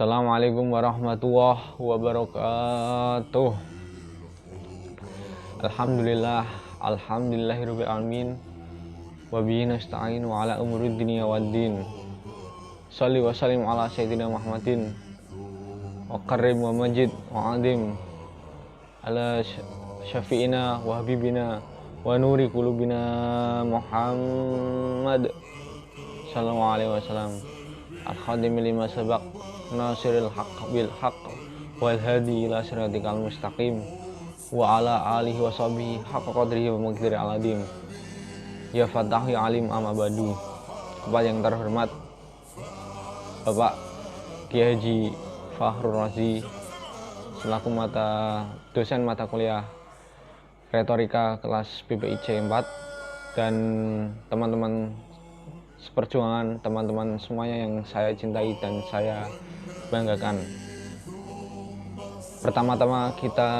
Assalamualaikum warahmatullahi wabarakatuh. Alhamdulillah, alhamdulillahirabbil alamin. Wa bihi nasta'in wa ala umuri dunya waddin. Shalli wa sallim ala sayyidina Muhammadin wa karim wa majid wa adim ala syafi'ina wa habibina wa nuri qulubina Muhammad sallallahu alaihi wasallam. Al-khadim lima sabaq nasiril haqq bil haqq wal hadi ila siratikal mustaqim wa ala alihi wa sahbihi haqqa qadrihi wa miqdari aladim. Ya Fatah ya Alim amma badu. Kepada yang terhormat Bapak Kiai Haji Fakhrul Razi selaku dosen mata kuliah retorika kelas PPIC 4 dan teman-teman seperjuangan, teman-teman semuanya yang saya cintai dan saya banggakan. Pertama-tama kita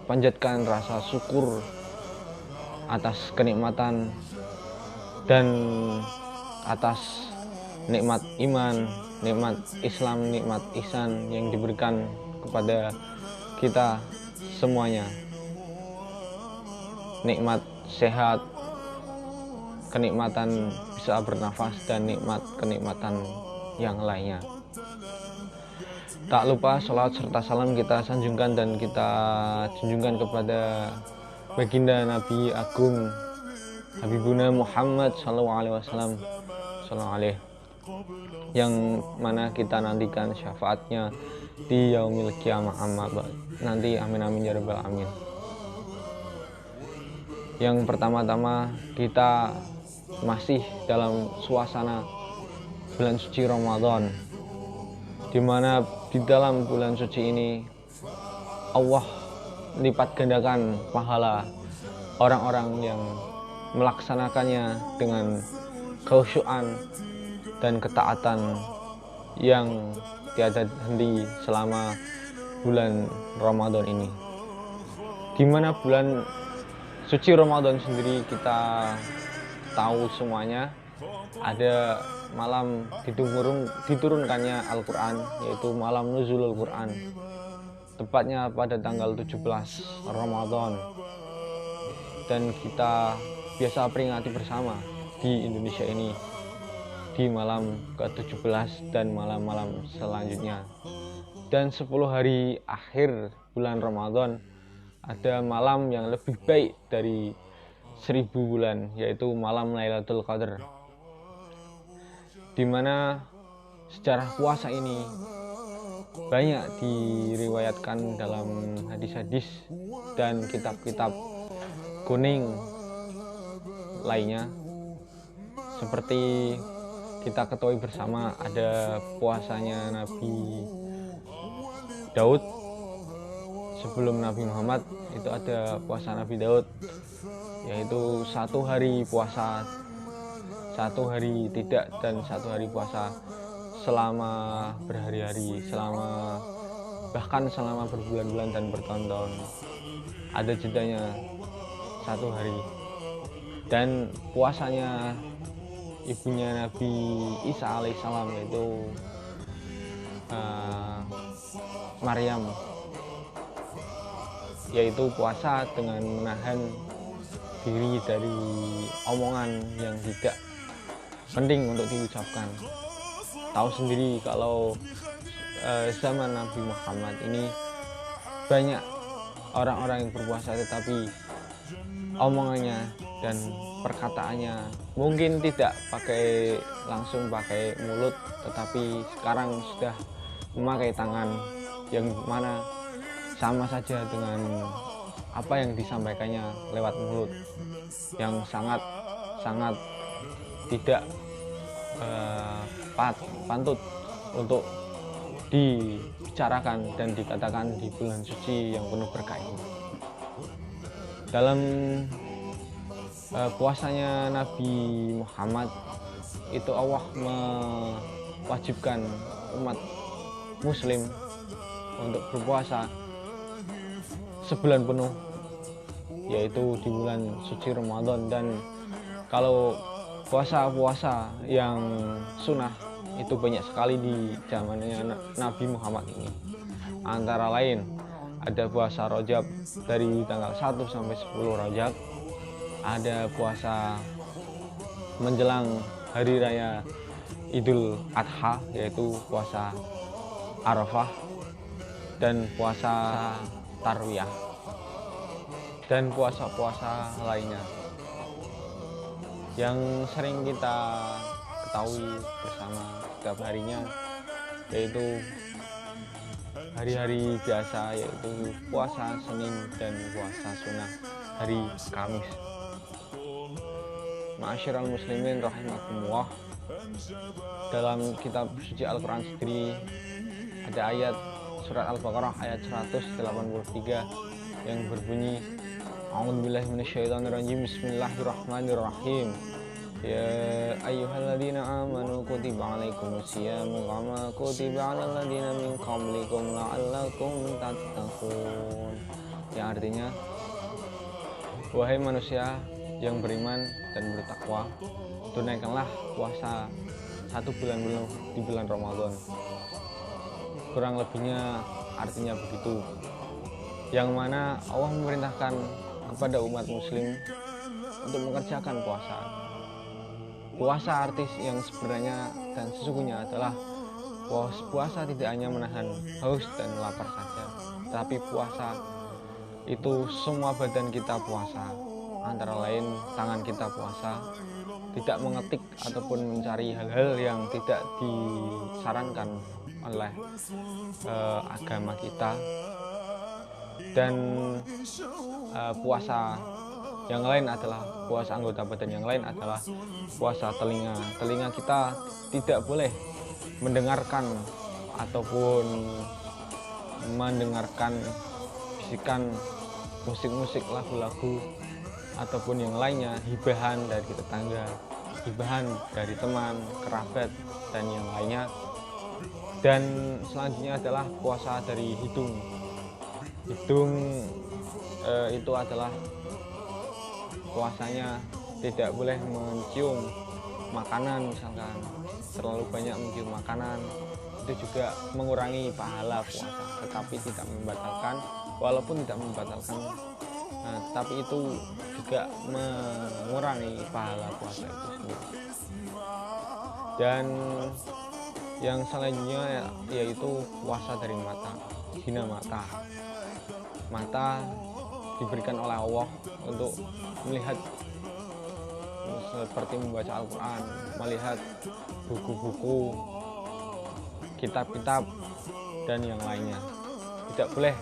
panjatkan rasa syukur atas kenikmatan dan atas nikmat iman, nikmat Islam, nikmat ihsan yang diberikan kepada kita semuanya. Nikmat sehat, kenikmatan bisa bernafas, dan kenikmatan yang lainnya. Tak lupa sholawat serta salam kita sanjungkan dan kita junjungkan kepada baginda Nabi Agung Habibuna Muhammad sallallahu alaihi wasallam, yang mana kita nantikan syafaatnya di yaumil qiyamah nanti. Amin amin ya rabbal alamin. Yang pertama-tama kita masih dalam suasana bulan suci Ramadan, di mana di dalam bulan suci ini Allah lipat gandakan pahala orang-orang yang melaksanakannya dengan kekhusyuan dan ketaatan yang tiada henti selama bulan Ramadan ini. Di mana bulan suci Ramadan sendiri kita tahu semuanya ada malam diturunkannya Al-Quran, yaitu malam nuzulul Quran, tepatnya pada tanggal 17 Ramadan, dan kita biasa peringati bersama di Indonesia ini di malam ke-17 dan malam-malam selanjutnya. Dan 10 hari akhir bulan Ramadan ada malam yang lebih baik dari 1000 bulan, yaitu malam Lailatul Qadar, di mana sejarah puasa ini banyak diriwayatkan dalam hadis-hadis dan kitab-kitab kuning lainnya. Seperti kita ketahui bersama, ada puasanya Nabi Daud sebelum Nabi Muhammad. Itu ada puasa Nabi Daud, yaitu 1 hari puasa, 1 hari tidak, dan 1 hari puasa selama berhari-hari, bahkan selama berbulan-bulan dan bertahun-tahun. Ada jedanya 1 hari. Dan puasanya ibunya Nabi Isa alaihissalam, yaitu Maryam, yaitu puasa dengan menahan diri dari omongan yang tidak penting untuk diucapkan. Tahu sendiri kalau zaman Nabi Muhammad ini banyak orang-orang yang berpuasa, tetapi omongannya dan perkataannya mungkin tidak langsung pakai mulut, tetapi sekarang sudah memakai tangan, yang mana sama saja dengan apa yang disampaikannya lewat mulut, yang sangat tidak pantut untuk dibicarakan dan dikatakan di bulan suci yang penuh berkah ini. Dalam puasanya Nabi Muhammad itu Allah mewajibkan umat muslim untuk berpuasa sebulan penuh, yaitu di bulan suci Ramadan. Dan kalau puasa-puasa yang sunnah itu banyak sekali di zamannya Nabi Muhammad ini. Antara lain ada puasa Rajab dari tanggal 1 sampai 10 Rajab, ada puasa menjelang hari raya Idul Adha yaitu puasa Arafah, dan puasa Tarwiyah, dan puasa-puasa lainnya yang sering kita ketahui bersama setiap harinya, yaitu hari-hari biasa, yaitu puasa Senin dan puasa sunnah hari Kamis. Ma'asyiral muslimin rahimakumullah, dalam kitab suci Al-Quran sendiri ada ayat surat Al-Baqarah ayat 183 yang berbunyi, A'udzubillahi minasyaitonirrajim, Bismillahirrahmanirrahim. Ya ayyuhalladzina amanu kutiba alaikumusyiyamu kama kutiba alal ladzina min qablikum la'allakum tattaqun. Yang artinya, wahai manusia yang beriman dan bertakwa, tunaikanlah puasa 1 bulan penuh di bulan Ramadan. Kurang lebihnya artinya begitu, yang mana Allah memerintahkan kepada umat muslim untuk mengerjakan puasa. Puasa artis yang sebenarnya dan sesungguhnya adalah puasa tidak hanya menahan haus dan lapar saja, tapi puasa itu semua badan kita puasa. Antara lain tangan kita puasa, tidak mengetik ataupun mencari hal-hal yang tidak disarankan oleh agama kita. Dan puasa yang lain adalah puasa anggota badan yang lain adalah puasa telinga. Telinga kita tidak boleh mendengarkan ataupun mendengarkan bisikan musik-musik, lagu-lagu ataupun yang lainnya, hibahan dari tetangga, hibahan dari teman, kerabat, dan yang lainnya. Dan selanjutnya adalah puasa dari hidung. Hidung itu adalah puasanya tidak boleh mencium makanan, misalkan terlalu banyak mencium makanan itu juga mengurangi pahala puasa, tetapi tidak membatalkan, walaupun tidak membatalkan, tapi itu juga mengurangi pahala puasa itu sendiri. Dan yang selanjutnya yaitu puasa dari mata, zina mata. Mata diberikan oleh Allah untuk melihat seperti membaca Al-Quran, melihat buku-buku, kitab-kitab, dan yang lainnya. Tidak boleh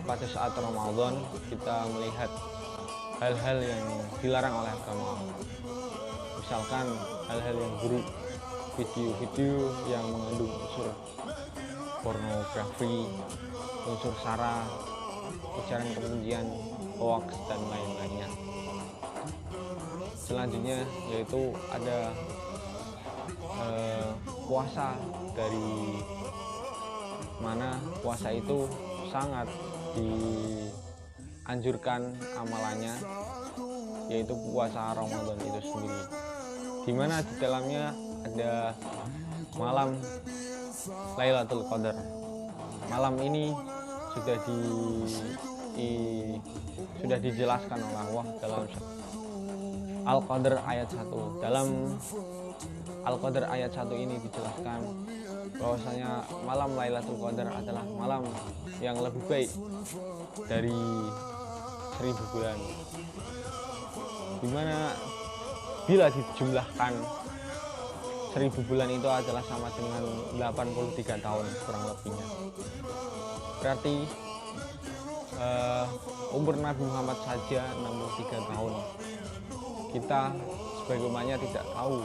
pada saat Ramadan kita melihat hal-hal yang dilarang oleh agama. Misalkan hal-hal yang buruk, video-video yang mengandung unsur pornografi, unsur sara, ujaran kebencian, hoax, dan lain-lainnya. Selanjutnya yaitu ada puasa, dari mana puasa itu sangat dianjurkan amalannya, yaitu puasa Ramadan itu sendiri, dimana di dalamnya ada malam Lailatul Qadar. Malam ini sudah dijelaskan oleh Allah dalam Al-Qadar ayat 1. Dalam Al-Qadar ayat 1 ini dijelaskan bahwasanya malam Lailatul Qadar adalah malam yang lebih baik dari 1000 bulan, dimana bila dijumlahkan 1000 bulan itu adalah sama dengan 83 tahun kurang lebihnya. Berarti umur Nabi Muhammad saja 63 tahun. Kita sebagai umatnya tidak tahu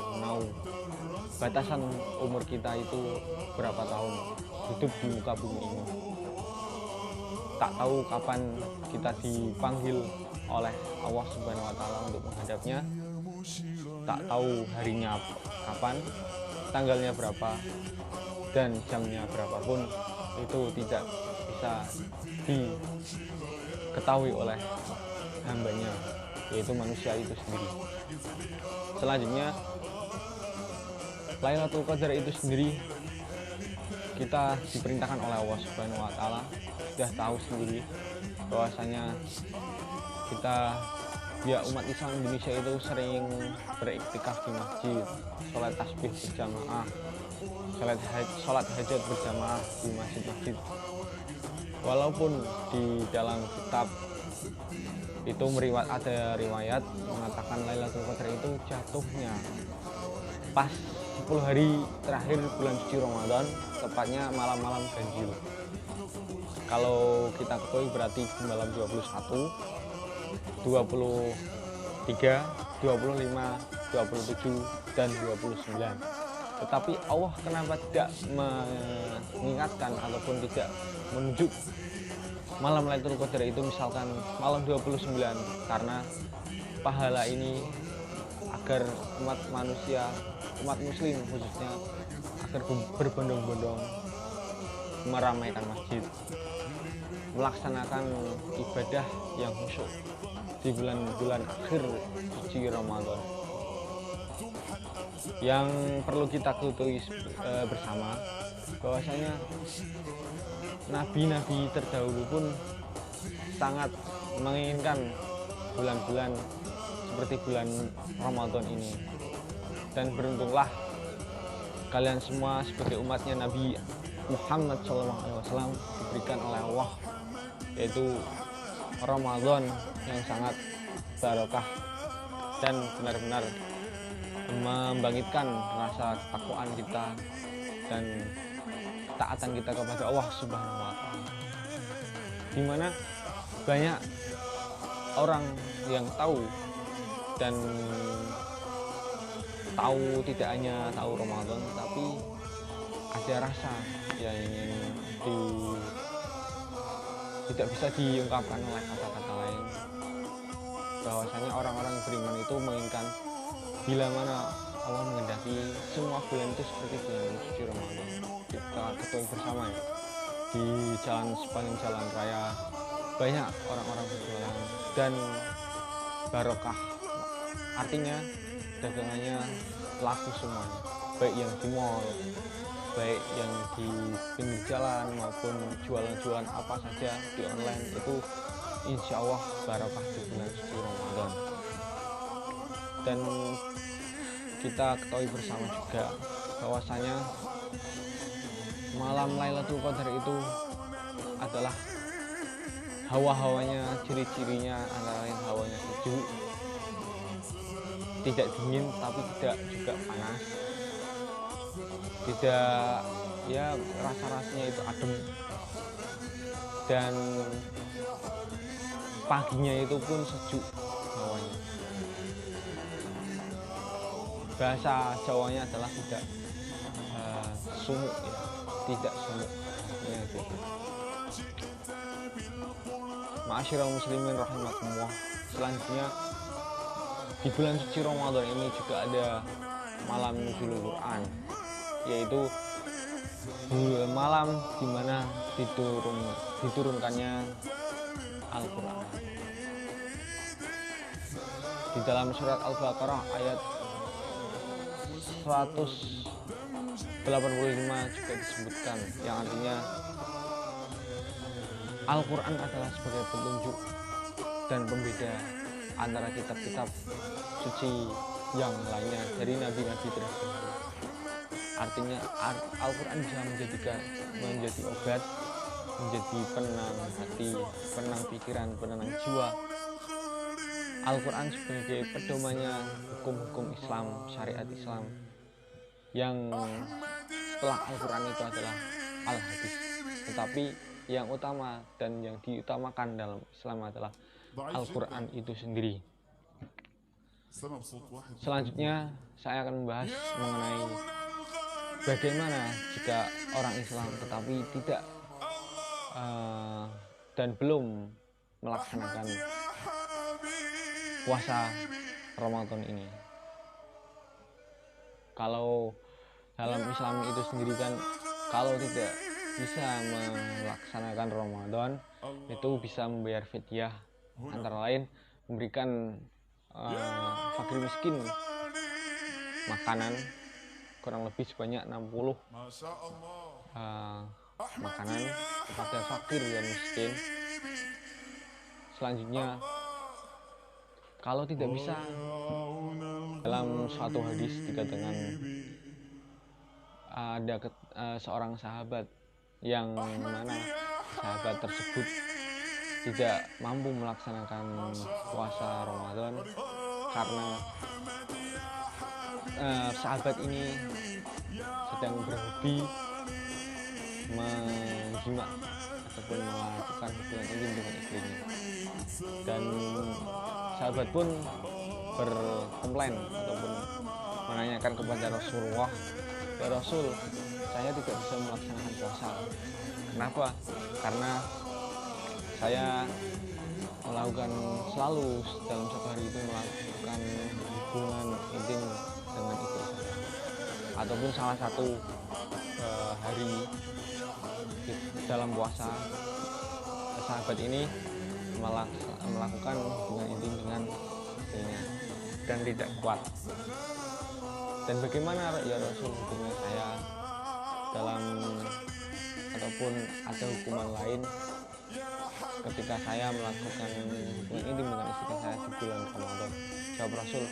batasan umur kita itu berapa tahun hidup di muka bumi ini. Tak tahu kapan kita dipanggil oleh Allah Subhanahu wa Ta'ala untuk menghadapnya. Tak tahu harinya kapan, tanggalnya berapa, dan jamnya berapapun itu tidak bisa diketahui oleh hambanya, yaitu manusia itu sendiri. Selanjutnya Lailatul Qadar itu sendiri kita diperintahkan oleh Allah Subhanahu wa taala, sudah tahu sendiri bahwasanya kita ya umat Islam Indonesia itu sering beriktikaf di masjid, sholat tasbih berjamaah, sholat hajat berjamaah di masjid-masjid. Walaupun di dalam kitab itu ada riwayat mengatakan Lailatul Qadar itu jatuhnya pas 10 hari terakhir bulan suci Ramadan, tepatnya malam-malam ganjil. Kalau kita ketahui berarti di malam 21, 23, 25, 27, dan 29. Tetapi Allah kenapa tidak mengingatkan ataupun tidak menunjuk malam Lailatul Qadar itu misalkan malam 29, karena pahala ini agar umat manusia, umat muslim khususnya, agar berbondong-bondong meramaikan masjid, melaksanakan ibadah yang khusyuk di bulan-bulan akhir suci Ramadan. Yang perlu kita ketahui bersama bahwasanya nabi-nabi terdahulu pun sangat menginginkan bulan-bulan seperti bulan Ramadan ini. Dan beruntunglah kalian semua sebagai umatnya Nabi Muhammad SAW diberikan oleh Allah, yaitu Ramadan yang sangat barokah dan benar-benar membangkitkan rasa ketakwaan kita dan ketaatan kita kepada Allah Subhanahu wa taala. Dimana banyak orang yang tahu dan tahu, tidak hanya tahu Ramadan, tapi ada rasa yang ingin tidak bisa diungkapkan oleh kata-kata lain, bahwasanya orang-orang beriman itu menginginkan bila mana Allah menghendaki semua bulan itu seperti bulan suci Ramadan. Kita ketahui bersama ya, di sepanjang jalan raya banyak orang-orang berjualan dan barokah, artinya dagangannya laku semuanya, baik yang di mall, baik yang di pinggir jalan maupun jualan-jualan apa saja di online, itu insya Allah barokah di bulan suci Ramadan. Dan kita ketahui bersama juga bahwasanya malam Lailatul Qadar itu adalah hawa-hawanya, ciri-cirinya antara lain hawanya sejuk, tidak dingin tapi tidak juga panas, tidak, ya rasa-rasanya itu adem, dan paginya itu pun sejuk hawanya. Bahasa Jawanya adalah tidak sumuk ya, tidak sumuk ya, gitu. Ma'asyiral muslimin rahimakumullah. Selanjutnya di bulan suci Ramadan ini juga ada malam nuzulul Quran, yaitu malam dimana diturunkannya Al-Quran. Di dalam surat Al-Baqarah ayat 185 juga disebutkan, yang artinya Al-Quran adalah sebagai petunjuk dan pembeda antara kitab-kitab suci yang lainnya dari nabi-nabi terdahulu. Artinya Al-Quran bisa menjadi obat, menjadi penenang hati, penenang pikiran, penenang jiwa. Al-Quran sebagai pedomannya hukum-hukum Islam, syariat Islam, yang setelah Al-Quran itu adalah Al-Hadis. Tetapi yang utama dan yang diutamakan dalam Islam adalah Al-Quran itu sendiri. Selanjutnya saya akan membahas mengenai bagaimana jika orang Islam tetapi tidak dan belum melaksanakan puasa Ramadan ini. Kalau dalam Islam itu sendiri kan, kalau tidak bisa melaksanakan Ramadan itu bisa membayar fidyah, antara lain memberikan fakir miskin makanan kurang lebih sebanyak 60 makanan kepada fakir dan miskin. Selanjutnya, kalau tidak bisa, dalam suatu hadis dikatakan ada seorang sahabat yang mana sahabat tersebut tidak mampu melaksanakan puasa Ramadan karena sahabat ini sedang berhobi menjimak ataupun melakukan hubungan intim dengan istrinya, dan sahabat pun berkomplain ataupun menanyakan kepada Rasulullah, "Ya Rasul, saya tidak bisa melaksanakan puasa. Kenapa? Karena saya melakukan selalu dalam satu hari itu melakukan hubungan intim dengan istri saya, ataupun salah satu hari dalam puasa sahabat ini melakukan hubungan intim dengan istrinya dan tidak kuat. Dan bagaimana ya Rasul hukumnya saya dalam ataupun ada hukuman lain ketika saya melakukan hubungan intim dengan istri saya di bulan Ramadan?" Jawab Rasul,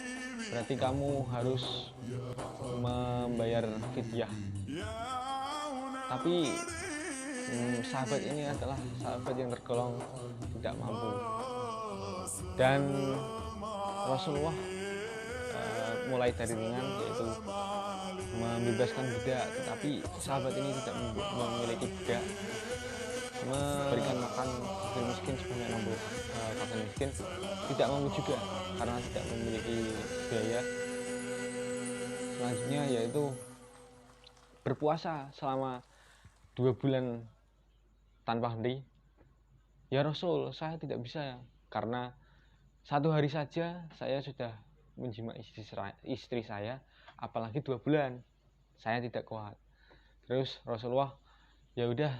"Berarti kamu harus membayar fidyah." Tapi sahabat ini adalah sahabat yang tergolong tidak mampu, dan Rasulullah mulai dari ringan, yaitu membebaskan budak, tetapi sahabat ini tidak memiliki budak, memberikan makan fakir miskin sebanyak 60 fakir miskin, tidak mampu juga karena tidak memiliki biaya. Selanjutnya yaitu berpuasa selama 2 bulan tanpa henti. "Ya Rasul, saya tidak bisa karena satu hari saja saya sudah menjimai istri saya, apalagi 2 bulan, saya tidak kuat." Terus Rasulullah, "Ya udah,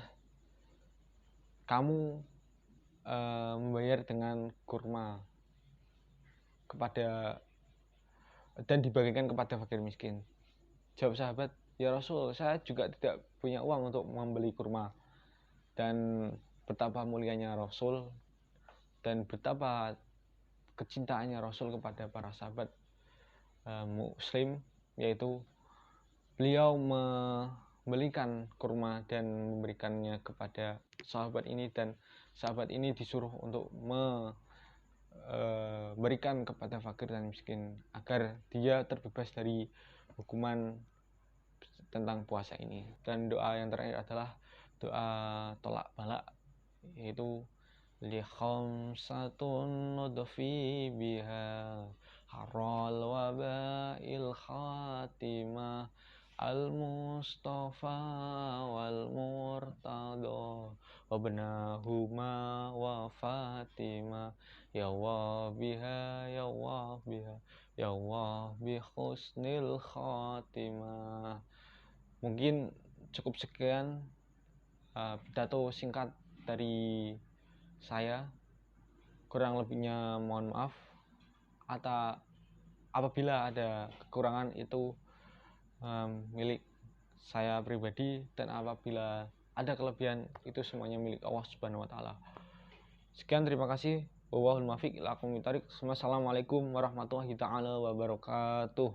kamu membayar dengan kurma kepada dan dibagikan kepada fakir miskin." Jawab sahabat, "Ya Rasul, saya juga tidak punya uang untuk membeli kurma." Dan betapa mulianya Rasul dan betapa kecintaannya Rasul kepada para sahabat muslim, yaitu beliau membelikan kurma dan memberikannya kepada sahabat ini, dan sahabat ini disuruh untuk memberikan kepada fakir dan miskin agar dia terbebas dari hukuman tentang puasa ini. Dan doa yang terakhir adalah doa tolak balak, yaitu li khamsatun nudfi biha haral wabail khatimah al mustafa wal murtada wabnahuma wa fatimah ya Allah biha ya Allah biha ya Allah bi husnil khatimah. Mungkin cukup sekian pidato singkat dari saya. Kurang lebihnya mohon maaf. Atau apabila ada kekurangan itu milik saya pribadi, dan apabila ada kelebihan itu semuanya milik Allah Subhanahu wa taala. Sekian, terima kasih. Wallahul muwaffiq ila aqwamit thoriq. Wassalamualaikum warahmatullahi taala wabarakatuh.